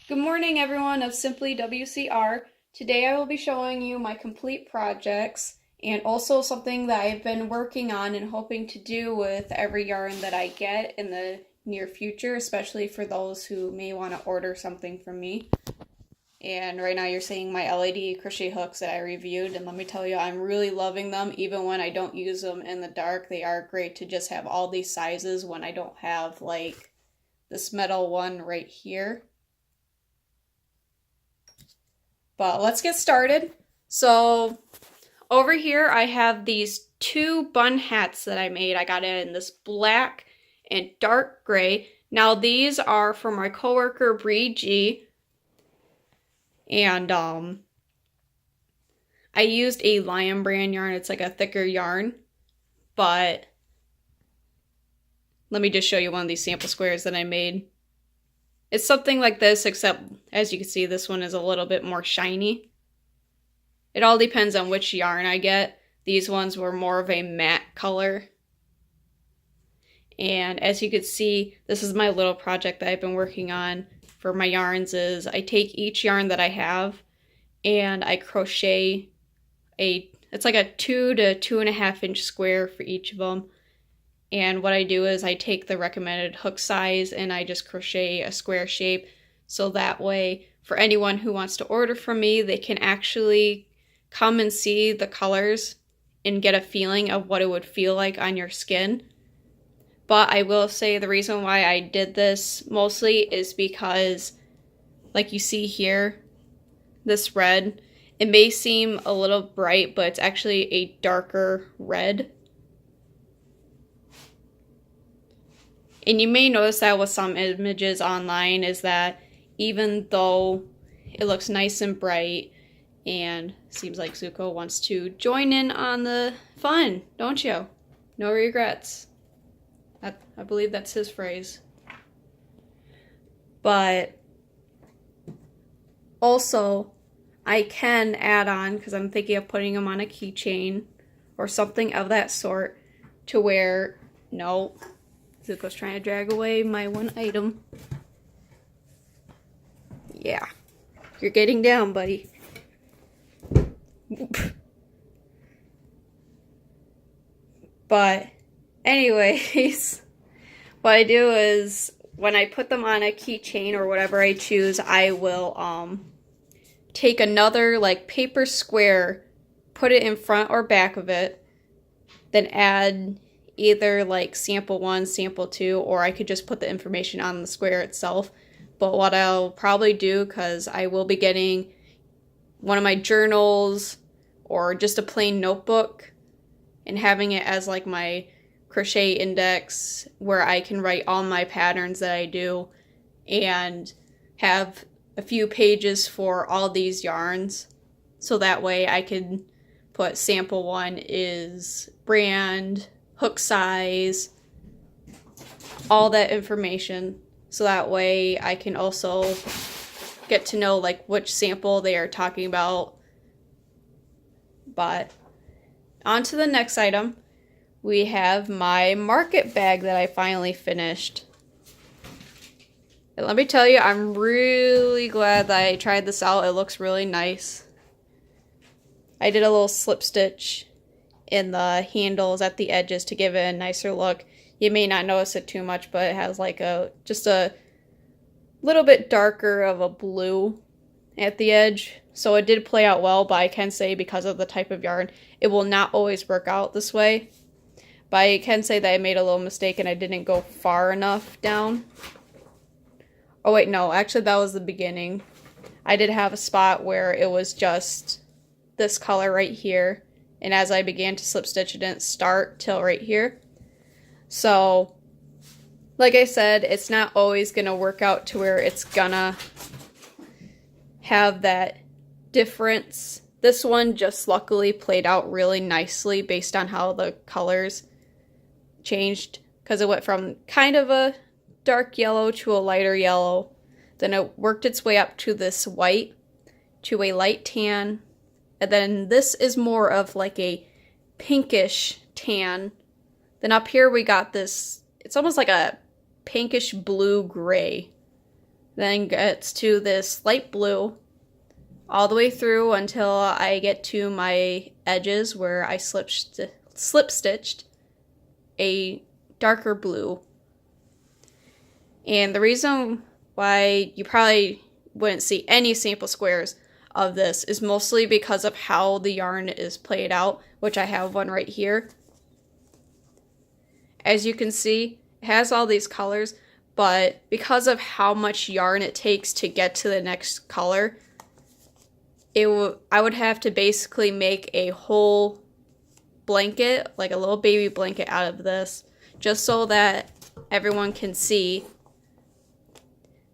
Good morning, everyone of Simply WCR. Today I will be showing you my complete projects and also something that I've been working on and hoping to do with every yarn that I get in the near future, especially for those who may want to order something from me. And right now you're seeing my LED crochet hooks that I reviewed, and let me tell you, I'm really loving them. Even when I don't use them in the dark, they are great to just have all these sizes when I don't have like this metal one right here. But let's get started. So over here I have these two bun hats that I made. I got it in this black and dark gray. Now these are from my coworker Bree G. And I used a Lion brand yarn. It's like a thicker yarn. But let me just show you one of these sample squares that I made. It's something like this, except as you can see, this one is a little bit more shiny. It all depends on which yarn I get. These ones were more of a matte color. And as you can see, this is my little project that I've been working on for my yarns. Is I take each yarn that I have and I crochet it's like a 2 to 2.5 inch square for each of them. And what I do is I take the recommended hook size and I just crochet a square shape, so that way for anyone who wants to order from me, they can actually come and see the colors and get a feeling of what it would feel like on your skin. But I will say the reason why I did this mostly is because, like you see here, this red, it may seem a little bright, but it's actually a darker red. And you may notice that with some images online is that even though it looks nice and bright, and seems like Zuko wants to join in on the fun, don't you? No regrets. I believe that's his phrase. But also, I can add on, because I'm thinking of putting them on a keychain or something of that sort, to where, no, Zuko's trying to drag away my one item. Yeah, you're getting down, buddy. But anyways, what I do is when I put them on a keychain or whatever I choose, I will take another like paper square, put it in front or back of it, then add either like sample 1, sample 2, or I could just put the information on the square itself. But what I'll probably do, because I will be getting one of my journals or just a plain notebook and having it as like my crochet index where I can write all my patterns that I do and have a few pages for all these yarns, so that way I can put sample 1 is brand, hook size, all that information, so that way I can also get to know like which sample they are talking about. But on to the next item. We have my market bag that I finally finished. And let me tell you, I'm really glad that I tried this out. It looks really nice. I did a little slip stitch in the handles at the edges to give it a nicer look. You may not notice it too much, but it has like just a little bit darker of a blue at the edge. So it did play out well, but I can say because of the type of yarn, it will not always work out this way. But I can say that I made a little mistake and I didn't go far enough down. Oh wait, no, actually that was the beginning. I did have a spot where it was just this color right here. And as I began to slip stitch, it didn't start till right here. So, like I said, it's not always going to work out to where it's gonna have that difference. This one just luckily played out really nicely based on how the colors changed, because it went from kind of a dark yellow to a lighter yellow. Then it worked its way up to this white, to a light tan, and then this is more of like a pinkish tan. Then up here we got this, it's almost like a pinkish blue gray. then gets to this light blue all the way through until I get to my edges where I slip stitched a darker blue. And the reason why you probably wouldn't see any sample squares of this is mostly because of how the yarn is played out, which I have one right here. As you can see, it has all these colors, but because of how much yarn it takes to get to the next color, I would have to basically make a whole blanket, like a little baby blanket out of this, just so that everyone can see.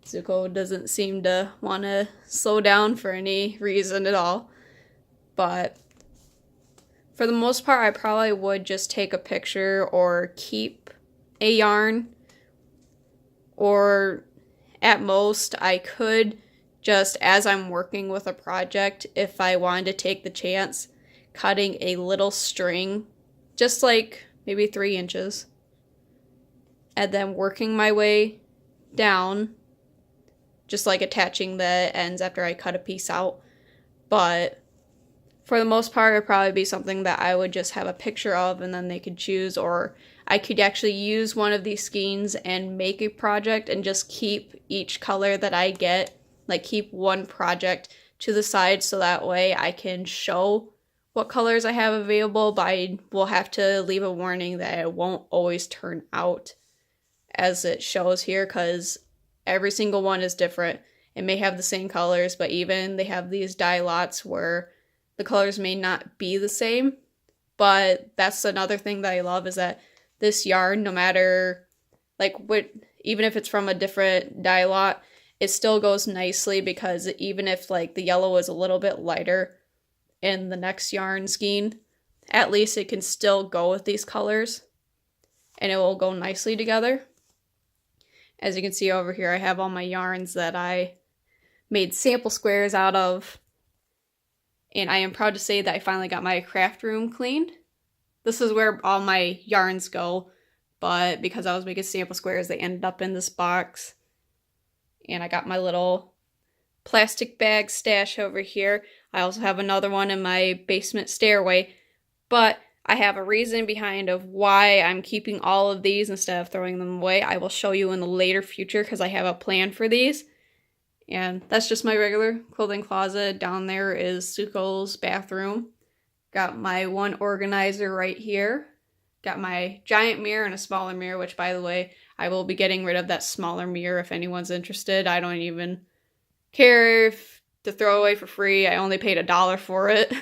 Zuko doesn't seem to want to slow down for any reason at all, but for the most part, I probably would just take a picture or keep a yarn, or at most, I could just, as I'm working with a project, if I wanted to take the chance, cutting a little string, just like maybe 3 inches, and then working my way down, just like attaching the ends after I cut a piece out. But for the most part, it would probably be something that I would just have a picture of and then they could choose, or I could actually use one of these skeins and make a project and just keep each color that I get, like keep one project to the side so that way I can show what colors I have available, but I will have to leave a warning that it won't always turn out as it shows here, because every single one is different. It may have the same colors, but even they have these dye lots where the colors may not be the same. But that's another thing that I love, is that this yarn, no matter like what, even if it's from a different dye lot, it still goes nicely, because even if like the yellow is a little bit lighter in the next yarn skein, at least it can still go with these colors and it will go nicely together. As you can see over here, I have all my yarns that I made sample squares out of. And I am proud to say that I finally got my craft room cleaned. This is where all my yarns go, but because I was making sample squares, they ended up in this box. And I got my little plastic bag stash over here. I also have another one in my basement stairway, but I have a reason behind of why I'm keeping all of these instead of throwing them away. I will show you in the later future because I have a plan for these. And that's just my regular clothing closet. Down there is Zuko's bathroom. Got my one organizer right here. Got my giant mirror and a smaller mirror, which, by the way, I will be getting rid of that smaller mirror if anyone's interested. I don't even care if to throw away for free. I only paid $1 for it.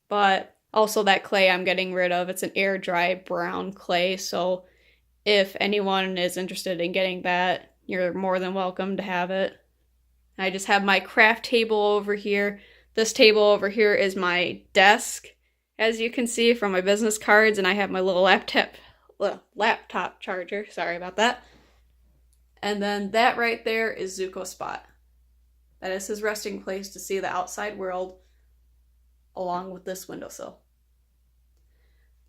But also that clay I'm getting rid of. It's an air dry brown clay, so if anyone is interested in getting that, you're more than welcome to have it. I just have my craft table over here. This table over here is my desk, as you can see from my business cards, and I have my little laptop charger. Sorry about that. And then that right there is Zuko's spot. That is his resting place to see the outside world, along with this windowsill.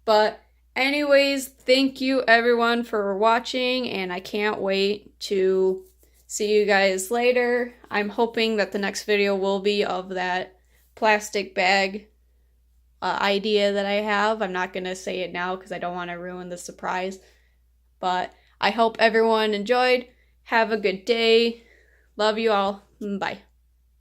But anyways, thank you everyone for watching, and I can't wait to see you guys later. I'm hoping that the next video will be of that plastic bag idea that I have. I'm not going to say it now because I don't want to ruin the surprise. But I hope everyone enjoyed. Have a good day. Love you all. Bye.